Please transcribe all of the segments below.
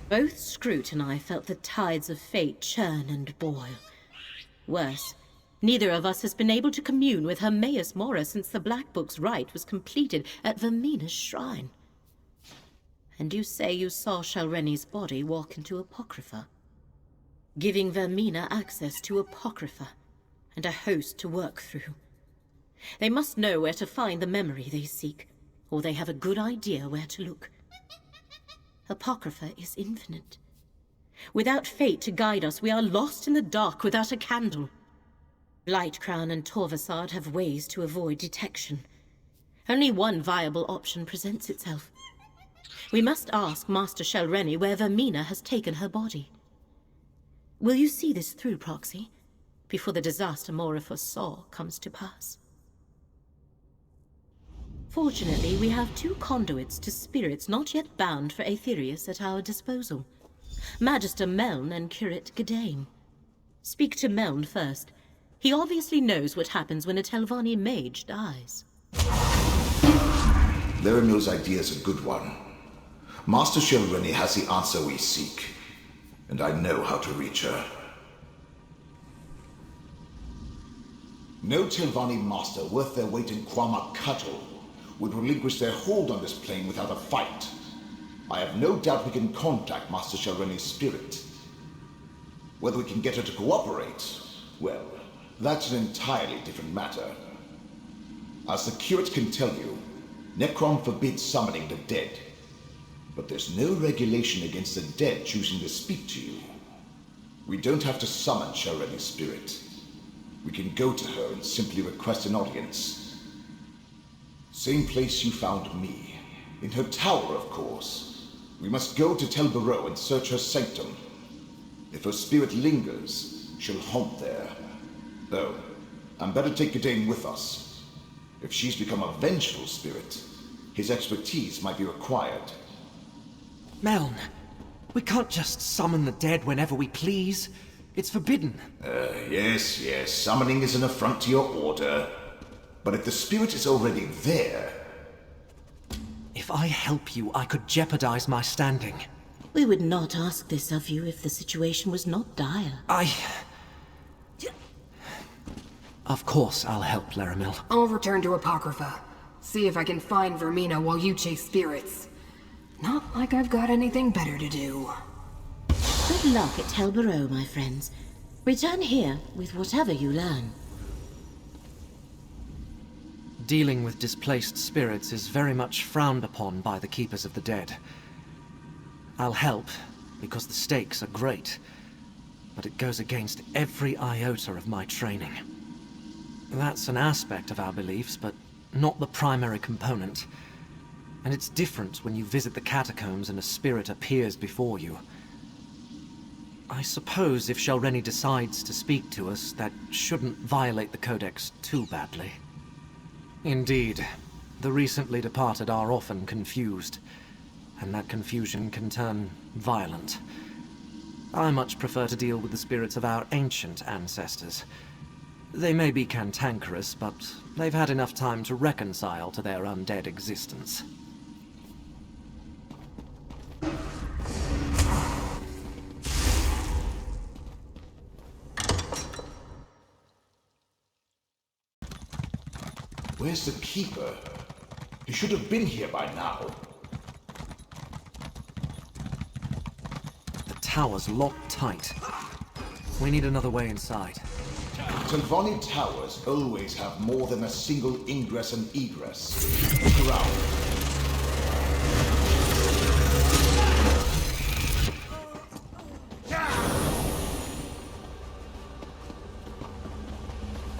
Both Scroot and I felt the tides of fate churn and boil. Worse, neither of us has been able to commune with Hermaeus Mora since the Black Book's rite was completed at Vermina's shrine. And you say you saw Shalreni's body walk into Apocrypha, giving Vermina access to Apocrypha and a host to work through. They must know where to find the memory they seek, or they have a good idea where to look. Apocrypha is infinite. Without fate to guide us, we are lost in the dark without a candle. Blightcrown and Torvasad have ways to avoid detection. Only one viable option presents itself. We must ask Master Shalreni where Vermina has taken her body. Will you see this through, Proxy, before the disaster Mora foresaw comes to pass? Fortunately, we have 2 conduits to spirits not yet bound for Aetherius at our disposal. Magister Meln and Curate Gadain. Speak to Meln first. He obviously knows what happens when a Telvanni mage dies. Laramil's idea is a good one. Master Shalreni has the answer we seek, and I know how to reach her. No Telvanni master worth their weight in Quama cattle would relinquish their hold on this plane without a fight. I have no doubt we can contact Master Shalreni's spirit. Whether we can get her to cooperate, well, that's an entirely different matter. As the curate can tell you, Necrom forbids summoning the dead. But there's no regulation against the dead choosing to speak to you. We don't have to summon Shalreni's spirit. We can go to her and simply request an audience. Same place you found me. In her tower, of course. We must go to Tel Barrow and search her sanctum. If her spirit lingers, she'll haunt there. Though, I'm better take Gadain with us. If she's become a vengeful spirit, his expertise might be required. Meln, we can't just summon the dead whenever we please. It's forbidden. Yes, summoning is an affront to your order. But if the spirit is already there... If I help you, I could jeopardize my standing. We would not ask this of you if the situation was not dire. Of course I'll help, Laramil. I'll return to Apocrypha. See if I can find Vermina while you chase spirits. Not like I've got anything better to do. Good luck at Tel Barrow, my friends. Return here with whatever you learn. Dealing with displaced spirits is very much frowned upon by the Keepers of the Dead. I'll help, because the stakes are great, but it goes against every iota of my training. That's an aspect of our beliefs, but not the primary component. And it's different when you visit the catacombs and a spirit appears before you. I suppose if Shalreni decides to speak to us, that shouldn't violate the Codex too badly. Indeed, the recently departed are often confused, and that confusion can turn violent. I much prefer to deal with the spirits of our ancient ancestors. They may be cantankerous, but they've had enough time to reconcile to their undead existence. Where's the Keeper? He should have been here by now. The tower's locked tight. We need another way inside. Telvanni towers always have more than a single ingress and egress. Look around.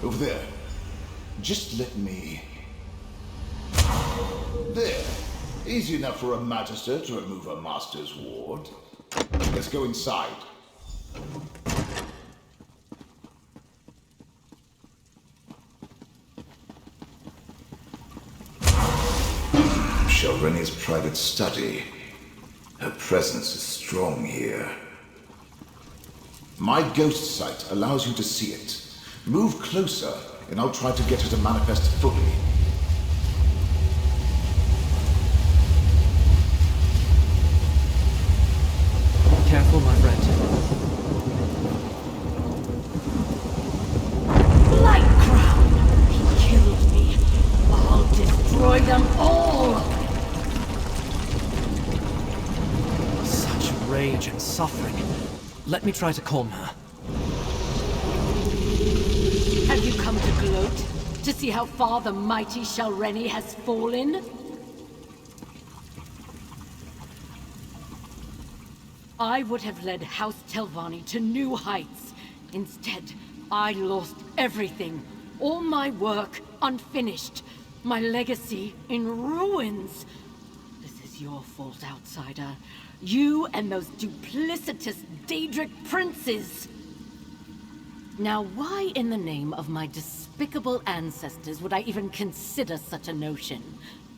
Over there. Just let me... There. Easy enough for a magister to remove a master's ward. Let's go inside. Shalreni's private study. Her presence is strong here. My ghost sight allows you to see it. Move closer, and I'll try to get her to manifest fully. rage and suffering. Let me try to calm her. Have you come to gloat? To see how far the mighty Shalreni has fallen? I would have led House Telvanni to new heights. Instead, I lost everything. All my work unfinished. My legacy in ruins. This is your fault, outsider. You and those duplicitous Daedric princes. Now, why in the name of my despicable ancestors would I even consider such a notion?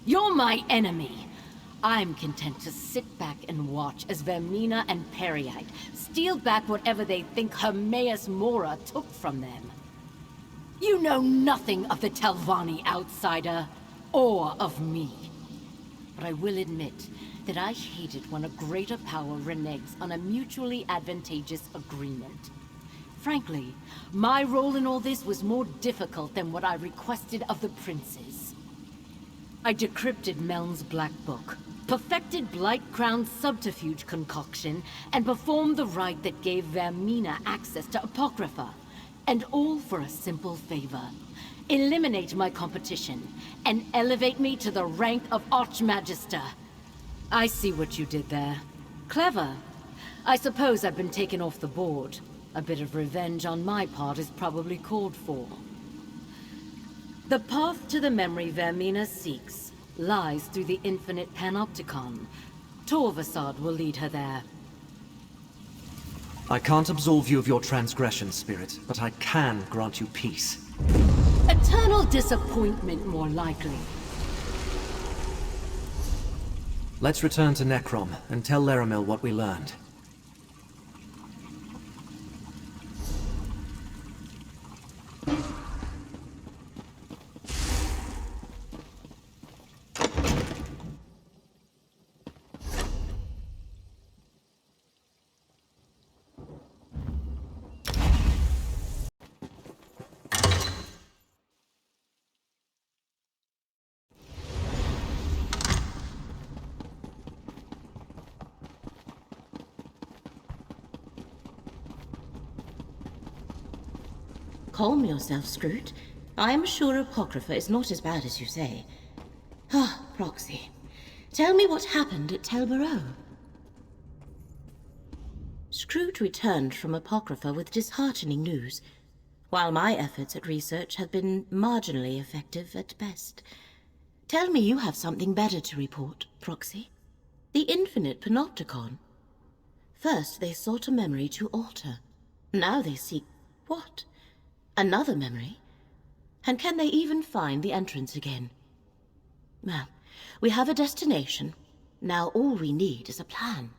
You're my enemy. I'm content to sit back and watch as Vermina and Periite steal back whatever they think Hermaeus Mora took from them. You know nothing of the Telvanni, outsider, or of me. But I will admit that I hate it when a greater power reneges on a mutually advantageous agreement. Frankly, my role in all this was more difficult than what I requested of the princes. I decrypted Meln's Black Book, perfected Blightcrown's subterfuge concoction, and performed the rite that gave Vermina access to Apocrypha. And all for a simple favor. Eliminate my competition, and elevate me to the rank of Archmagister. I see what you did there. Clever. I suppose I've been taken off the board. A bit of revenge on my part is probably called for. The path to the memory Vermina seeks lies through the infinite panopticon. Torvasad will lead her there. I can't absolve you of your transgression, Spirit, but I can grant you peace. Eternal disappointment, more likely. Let's return to Necrom and tell Laramil what we learned. Calm yourself, Scroot. I am sure Apocrypha is not as bad as you say. Ah, Proxy. Tell me what happened at Tel Barrow. Scroot returned from Apocrypha with disheartening news, while my efforts at research have been marginally effective at best. Tell me you have something better to report, Proxy. The infinite panopticon. First they sought a memory to alter. Now they seek what? Another memory? And can they even find the entrance again? Well, we have a destination. Now all we need is a plan.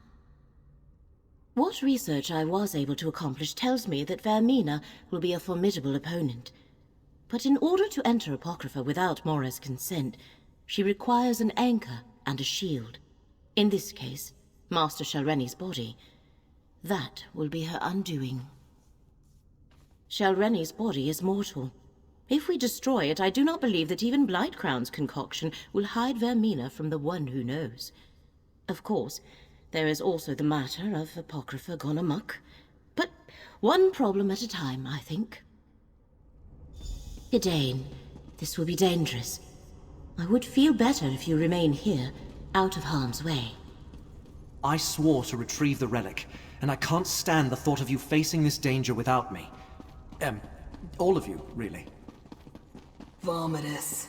What research I was able to accomplish tells me that Vermina will be a formidable opponent. But in order to enter Apocrypha without Mora's consent, she requires an anchor and a shield. In this case, Master Shalreni's body. That will be her undoing. Shalreni's body is mortal. If we destroy it, I do not believe that even Blightcrown's concoction will hide Vermina from the one who knows. Of course, there is also the matter of Apocrypha gone amok. But one problem at a time, I think. Hidane, this will be dangerous. I would feel better if you remain here, out of harm's way. I swore to retrieve the relic, and I can't stand the thought of you facing this danger without me. All of you, really. Vomitus.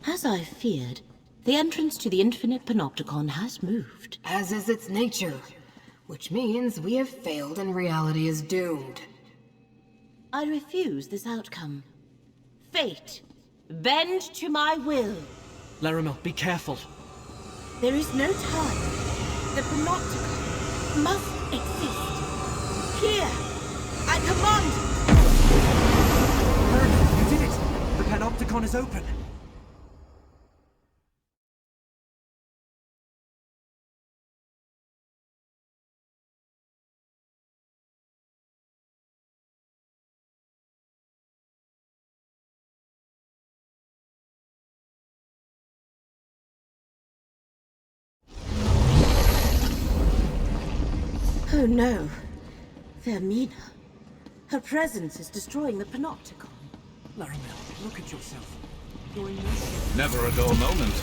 As I feared, the entrance to the infinite panopticon has moved. As is its nature. Which means we have failed and reality is doomed. I refuse this outcome. Fate, bend to my will. Laramil, be careful. There is no time. The panopticon must exist. Here, I command! Merlin, you did it! The panopticon is open! Oh no. Vermina. Her presence is destroying the panopticon. Laramel, look at yourself. You're in this. Never a dull moment.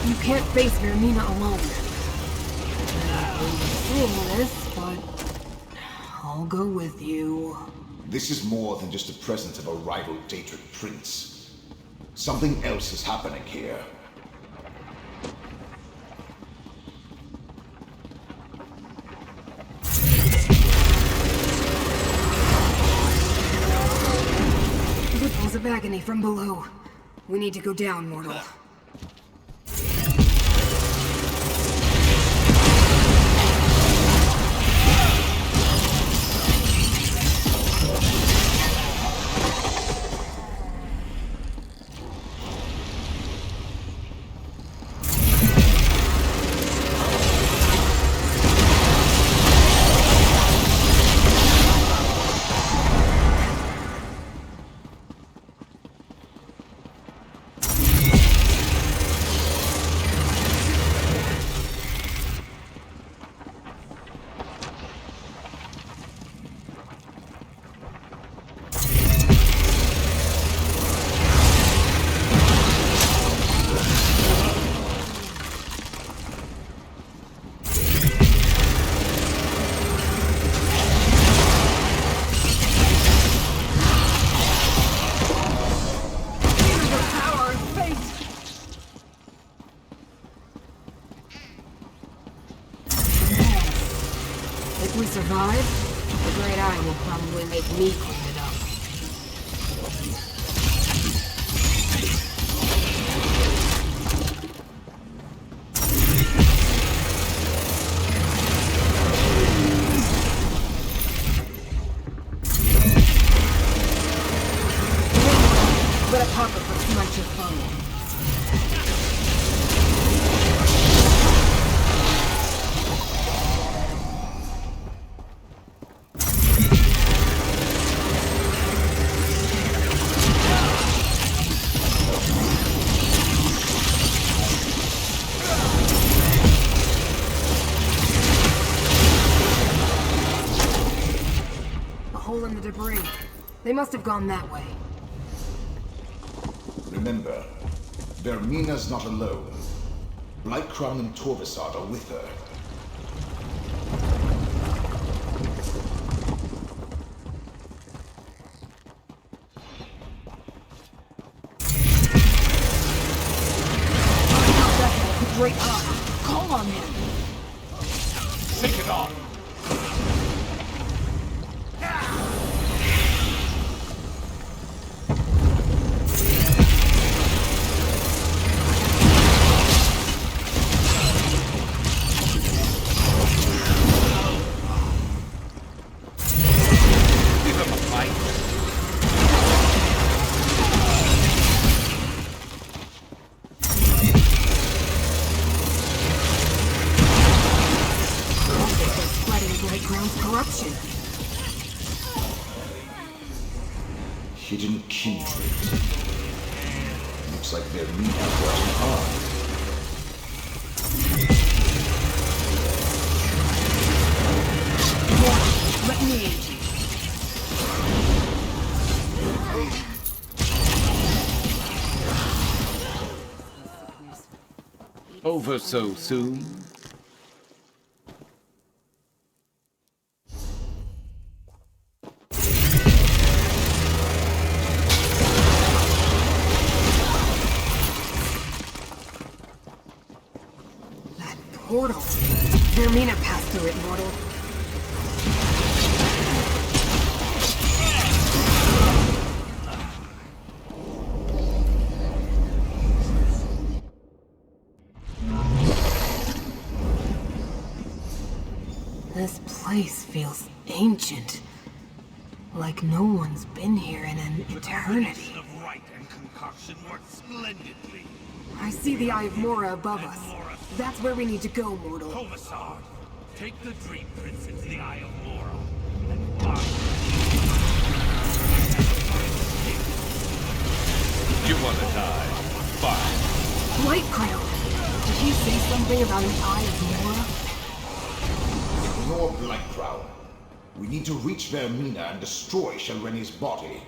You can't face Vermina alone. Seeing this, but I'll go with you. This is more than just the presence of a rival Daedric prince. Something else is happening here. Ripples of agony from below. We need to go down, mortal. If we survive, the Great Eye will probably make me clean it up. Let a pop-up smite your foe. In the debris. They must have gone that way. Remember, Vermina's not alone. Blightcrown and Torvisard are with her. The Great Eye. Call on him. Take it on! Corruption. Hidden kindred. Looks like Vermina working hard. Let me aid you. Over so soon? Portal. Vermina passed through it, mortal. place feels ancient. Like no one's been here in an eternity. Of right and concoction work splendidly. I see the Eye of Mora above us. That's where we need to go, mortal. Commissar, take the Dream Prince into the Eye of Mora and find. You want to die? Fine. Light Crown! Did he say something about an Eye of Mora? Ignore Black Crown. We need to reach Vermina and destroy Shalreni's body.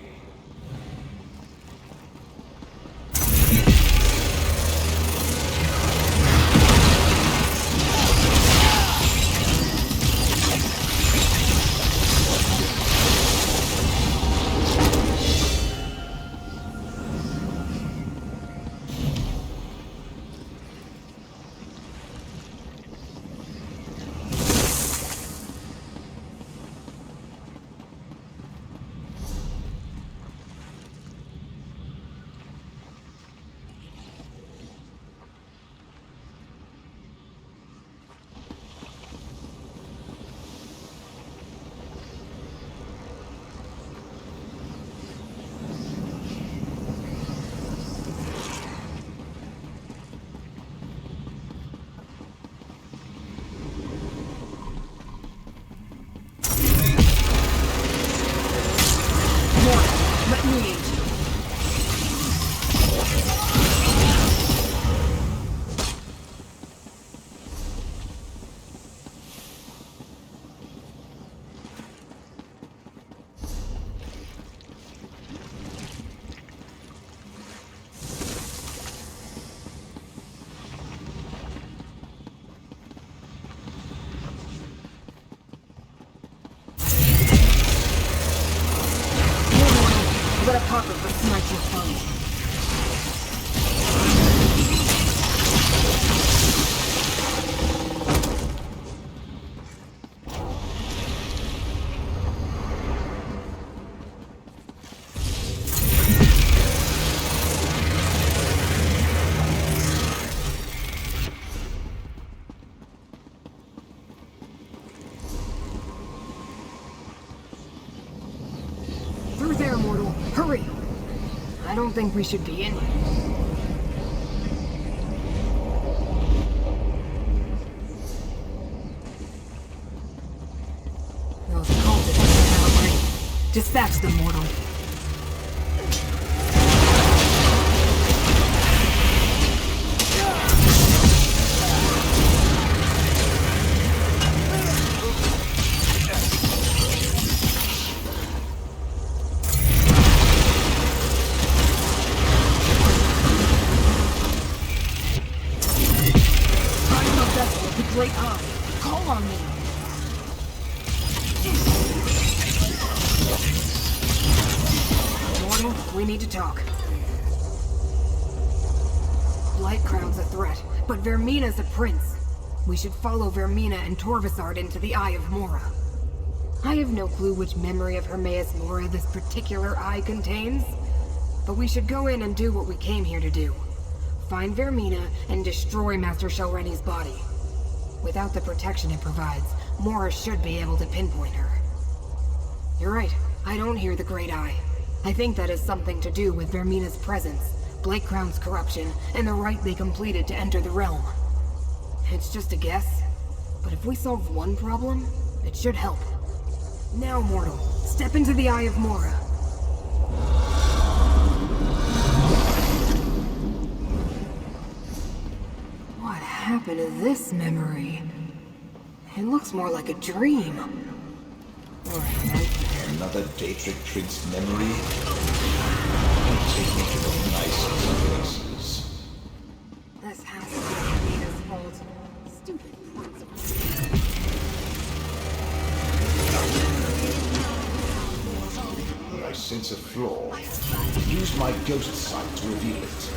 Let a popper for snipe your foe. Through there, mortal. Hurry! I don't think we should be in here. Those cultists are now ready. Dispatch them, mortal. Great Eye, call on me! Mortal, we need to talk. Blight Crown's a threat, but Vermina's a prince. We should follow Vermina and Torvasard into the Eye of Mora. I have no clue which memory of Hermaeus Mora this particular eye contains, but we should go in and do what we came here to do. Find Vermina and destroy Master Shalreni's body. Without the protection it provides, Mora should be able to pinpoint her. You're right, I don't hear the Great Eye. I think that has something to do with Vermina's presence, Blake Crown's corruption, and the rite they completed to enter the realm. It's just a guess, but if we solve one problem, it should help. Now, mortal, step into the Eye of Mora. What happened to this memory? It looks more like a dream. Or a nightmare. Another Daedric Prince memory? Take me to the nicest places. This has to be Amina's fault. Stupid principles. I sense a flaw. Use my ghost sight to reveal it.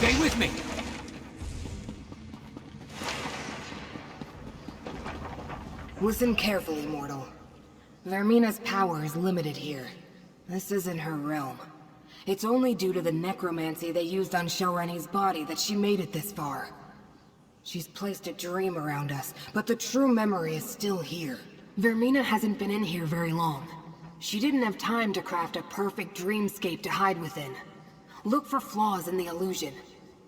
Stay with me! Listen carefully, mortal. Vermina's power is limited here. This isn't her realm. It's only due to the necromancy they used on Shalreni's body that she made it this far. She's placed a dream around us, but the true memory is still here. Vermina hasn't been in here very long. She didn't have time to craft a perfect dreamscape to hide within. Look for flaws in the illusion,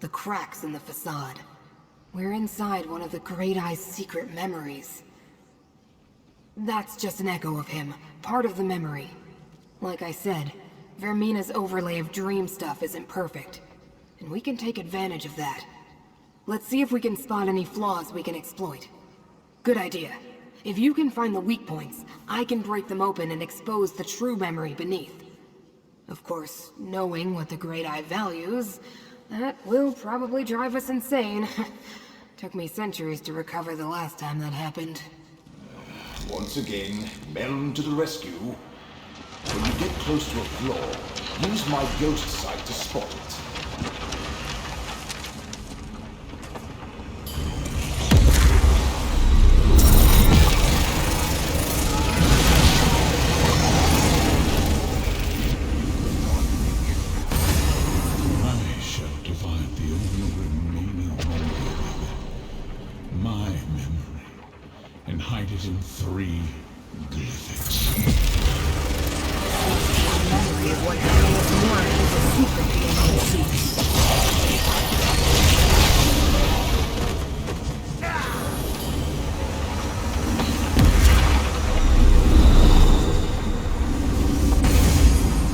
the cracks in the facade. We're inside one of the Great Eye's secret memories. That's just an echo of him, part of the memory. Like I said, Vermina's overlay of dream stuff isn't perfect, and we can take advantage of that. Let's see if we can spot any flaws we can exploit. Good idea. If you can find the weak points, I can break them open and expose the true memory beneath. Of course, knowing what the Great Eye values, that will probably drive us insane. Took me centuries to recover the last time that happened. Once again, Melon to the rescue. When you get close to a flaw, use my ghost sight to spot it. I shall divide the only remaining memory, my memory, and hide it in 3 glyphics. Memory of what Hermaeus Mora is a secret being unseen.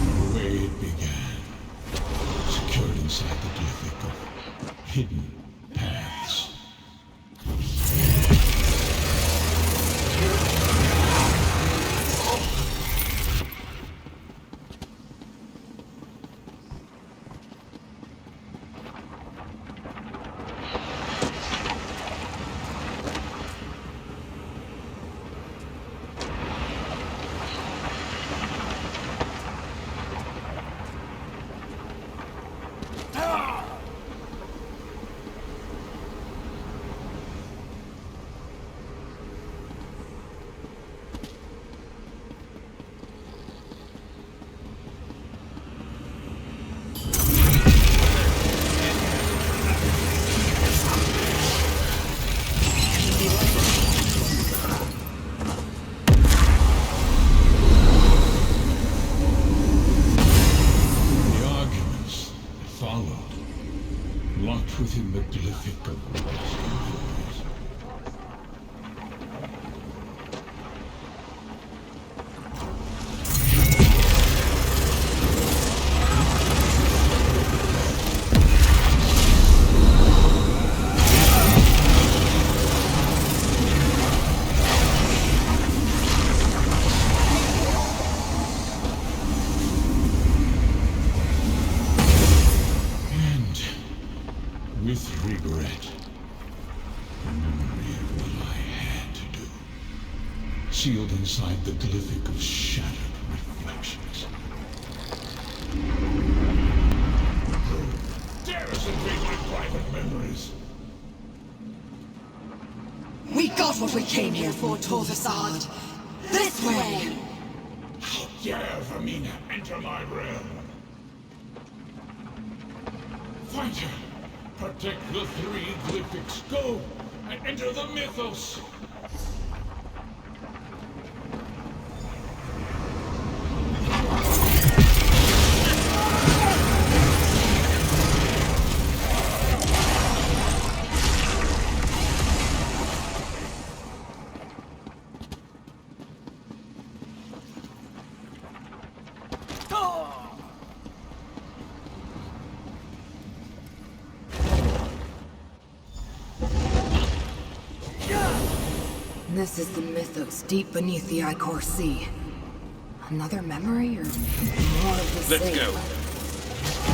The way it began, secured inside the glyphic of hidden paths. Locked within the glyphic of lost memories. With regret, the memory of what I had to do, sealed inside the glyphic of shattered reflections. Who dares invade my private memories? We got what we came here for, Torvasard. This way! How dare Vermina enter my realm? Find her! Protect the 3 glyphics. Go and enter the mythos. This is the mythos deep beneath the Icor Sea. Another memory, or more of the same? Let's go.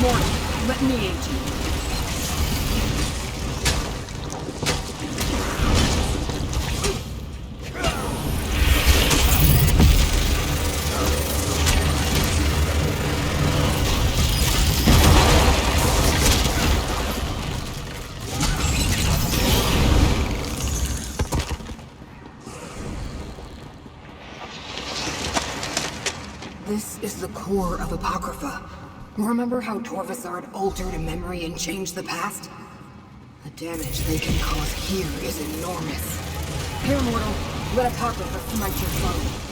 Mortal, let me aid you. This is the core of Apocrypha. Remember how Torvasard altered a memory and changed the past? The damage they can cause here is enormous. Here, mortal, let Apocrypha smite your foe.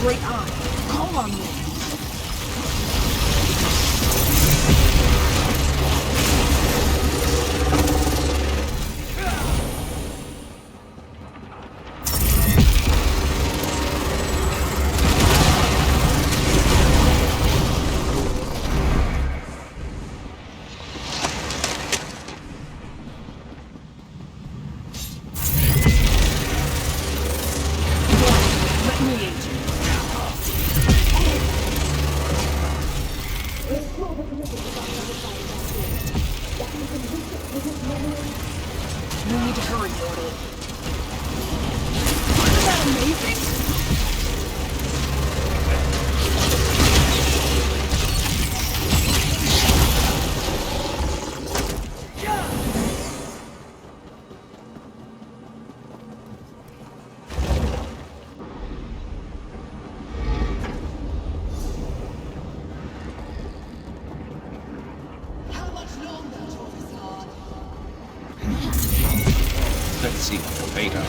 Great eye. Call on me. Let me aid you. We need to hurry, mortal. Isn't that amazing? Let's see later.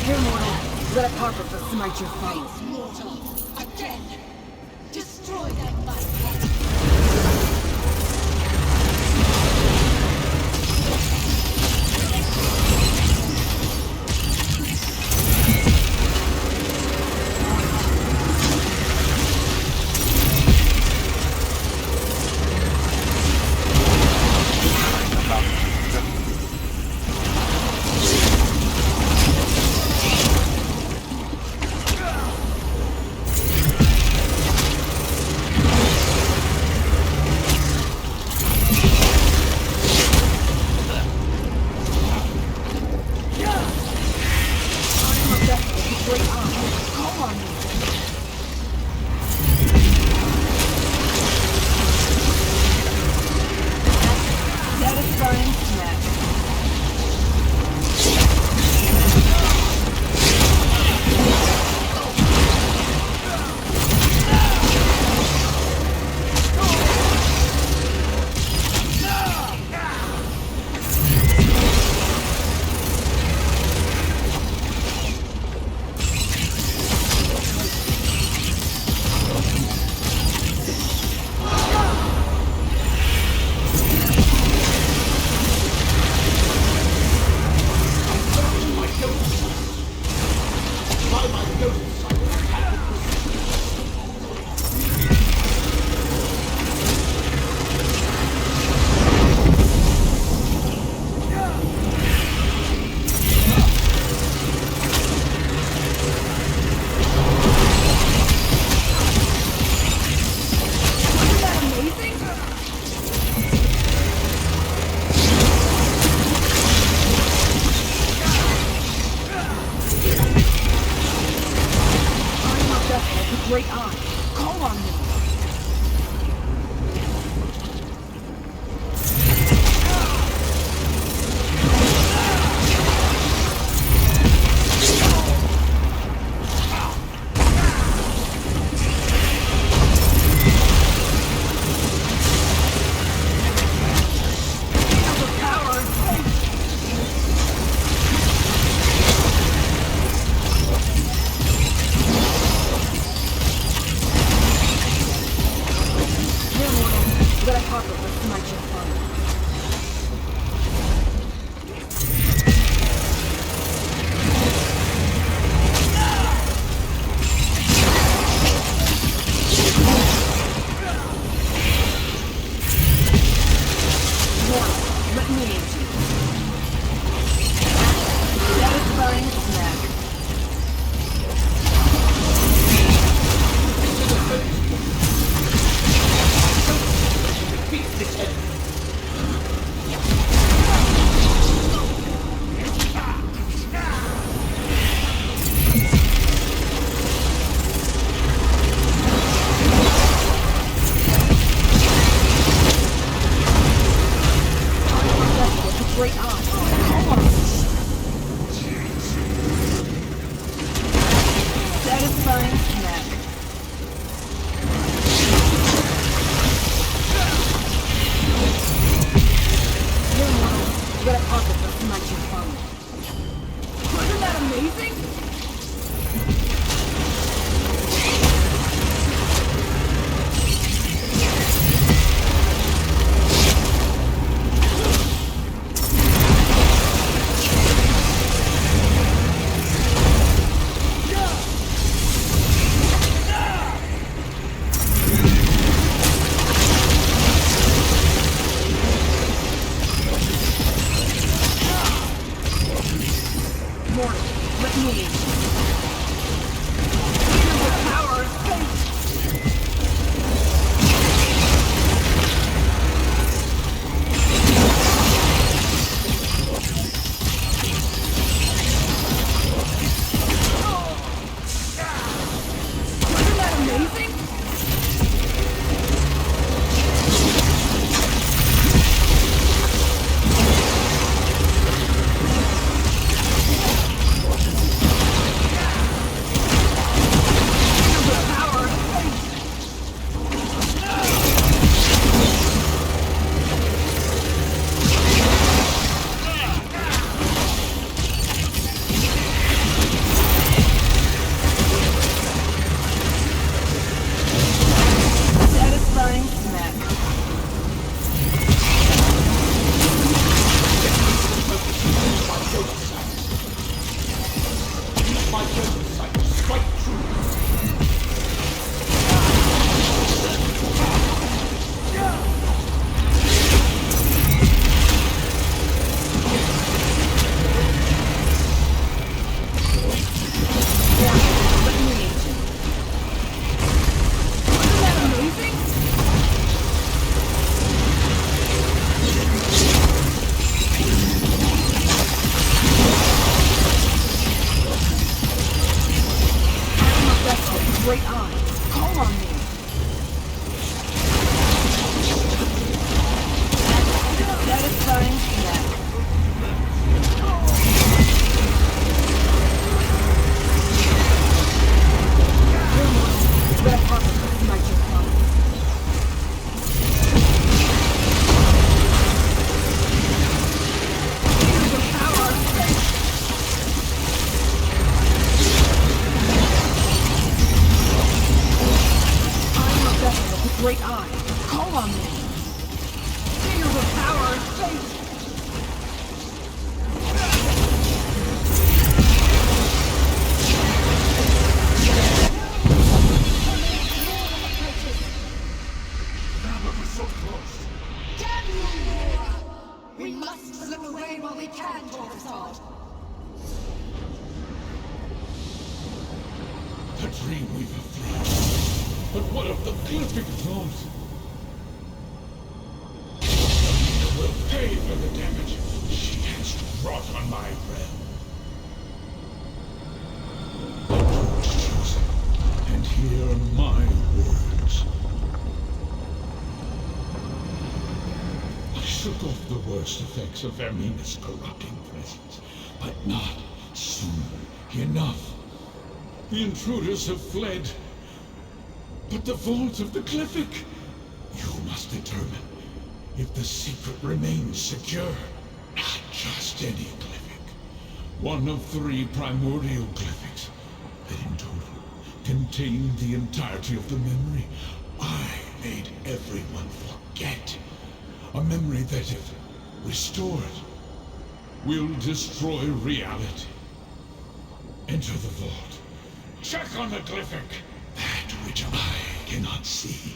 Here, mortal. Let Apocrypha smite your fight. Mortal, again! Destroy that light! Great eye. Call on me. great eye. Come on. Satisfying snack. You gotta pop it for smack your phone. Wasn't that amazing? Effects of Vermina's corrupting presence, but not soon enough. The intruders have fled, but the vault of the Glyphic, you must determine if the secret remains secure. Not just any Glyphic. One of 3 primordial Glyphics that in total contain the entirety of the memory I made everyone forget. A memory that, if restored, will destroy reality. Enter the vault. Check on the Glyphic. That which I cannot see.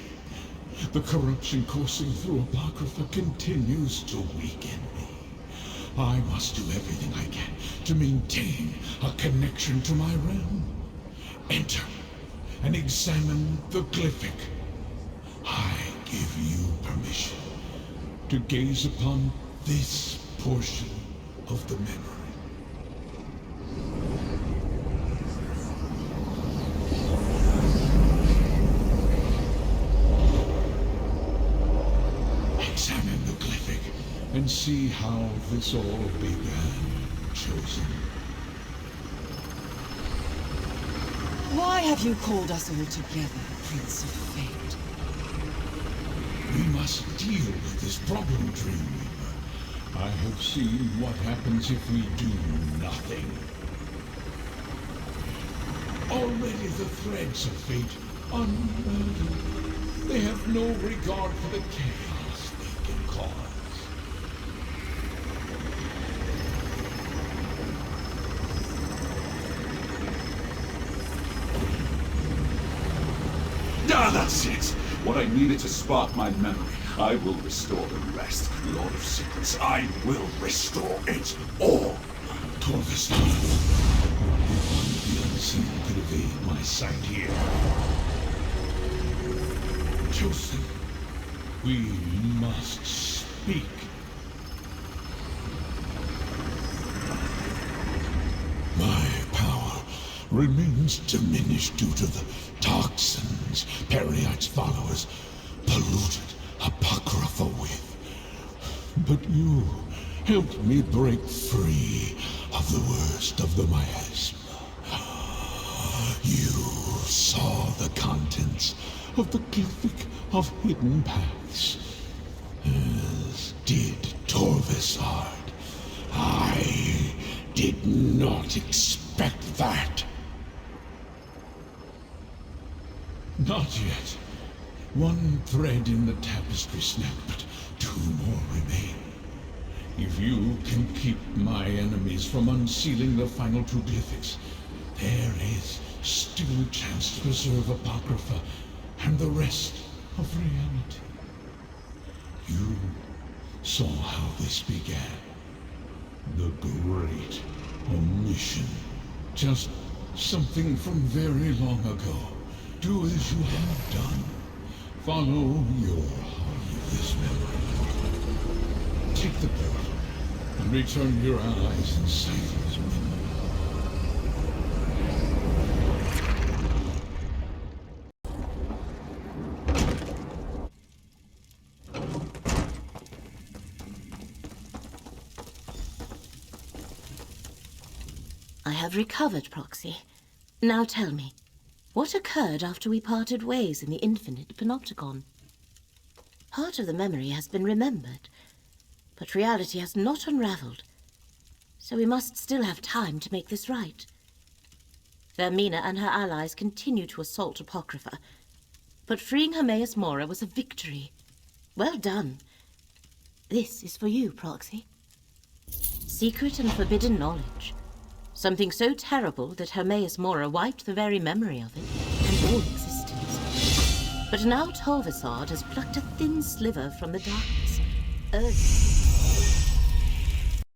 The corruption coursing through Apocrypha continues to weaken me. I must do everything I can to maintain a connection to my realm. Enter and examine the Glyphic. I give you permission to gaze upon this portion of the memory. Examine the Glyphic and see how this all began, Chosen. Why have you called us all together, Prince of Fate? We must deal with this problem, Dreamweaver. I have seen what happens if we do nothing. Already the threads of fate unburdened. They have no regard for the chaos they can cause. Ah, that's it! What I needed to spark my memory. I will restore the rest. Lord of Secrets, I will restore it all! Torvus, the unseen could evade my sight here. Chosen, we must speak. My power remains diminished due to the toxins Periite's followers polluted Apocrypha with. But you helped me break free of the worst of the miasma. You saw the contents of the Glyphic of Hidden Paths, as did Torvusard. I did not expect that. Not yet. One thread in the tapestry snapped, but two more remain. If you can keep my enemies from unsealing the final two glyphics, there is still a chance to preserve Apocrypha and the rest of reality. You saw how this began. The great omission. Just something from very long ago. Do as you have done. Follow your this memory. Take the portal and return your allies in silence with me. I have recovered, Proxy. Now tell me, what occurred after we parted ways in the infinite panopticon? Part of the memory has been remembered, but reality has not unraveled, so we must still have time to make this right. Vermina and her allies continue to assault Apocrypha, but freeing Hermaeus Mora was a victory. Well done. This is for you, Proxy. Secret and forbidden knowledge. Something so terrible that Hermaeus Mora wiped the very memory of it, and all existence. But now Telvanni has plucked a thin sliver from the darkness. Earth.